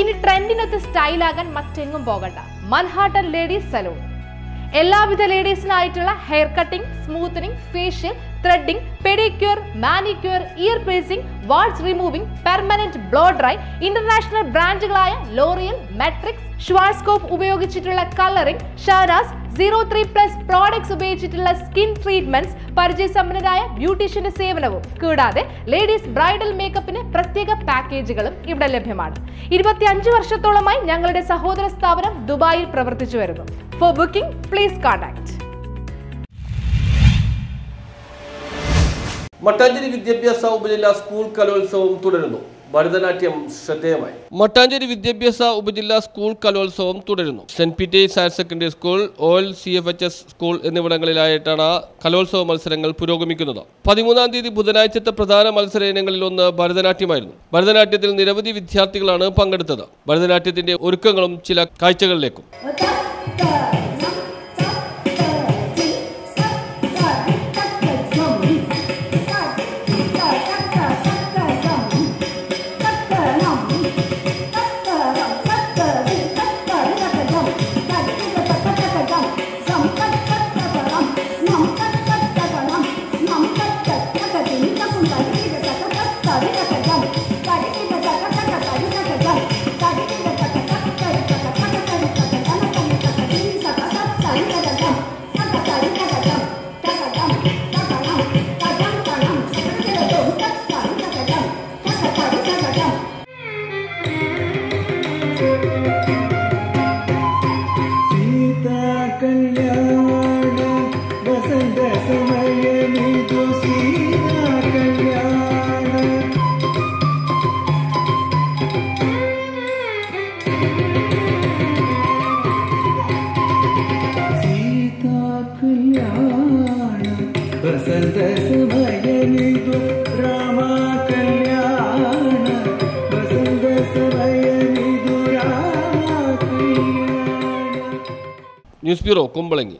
ഇനി ട്രെൻഡിനൊത്ത് സ്റ്റൈലാകാൻ മറ്റെങ്ങും പോകണ്ട. Manhattan ladies salon. എല്ലാവിധ ലേഡീസിനായിട്ടുള്ള hair cutting, smoothening, facial, threading, pedicure, manicure, ear piercing, warts removing, permanent blow dry, international ബ്രാൻഡുകളായ ലോറിയൽ, മെട്രിക്സ്, ഷ്വാർസ്കോപ്പ് ഉപയോഗിച്ചിട്ടുള്ള കളറിംഗ്, ഷാനാസ് 03+ പ്രോഡക്ട്സ് ഉപയോഗിച്ചിട്ടുള്ള സ്കിൻ ട്രീറ്റ്മെന്റ്സ്, പരിചയസമ്പന്നരായ ബ്യൂട്ടീഷ്യന്റെ സേവനവും കൂടാതെ ലേഡീസ് ബ്രൈഡൽ മേക്കപ്പിന് പ്രത്യേക പാക്കേജുകളും ഇവിടെ ലഭ്യമാണ്. 25 വർഷത്തോളമായി ഞങ്ങളുടെ സഹോദര സ്ഥാപനം ദുബായിൽ പ്രവർത്തിച്ചു വരുന്നു. For booking, please contact. Mattancherry വിദ്യാഭ്യാസ ഉപജില്ലാ സ്കൂൾ കലോത്സവം തുടരുന്നു. ഭരതനാട്യം ശ്രദ്ധേയമായി. മട്ടാഞ്ചേരി വിദ്യാഭ്യാസ ഉപജില്ലാ സ്കൂൾ കലോത്സവം തുടരുന്നു. Saint Peter's higher secondary school, OL CFHS school എന്നിവിടങ്ങളിലായിട്ടാണ് കലോത്സവ മത്സരങ്ങൾ പുരോഗമിക്കുന്നത്. 13-ാം തീയതി ബുധനാഴ്ചത്തെ പ്രധാന മത്സര ഇനങ്ങളിൽ ഒന്ന് ഭരതനാട്യമായിരുന്നു. ഭരതനാട്യത്തിൽ നിരവധി വിദ്യാർത്ഥികളാണ് പങ്കെടുത്തത്. ഭരതനാട്യത്തിന്റെ ഒരുക്കങ്ങളും ചില കാഴ്ചകളിലേക്കും. News bureau Kumbalangi.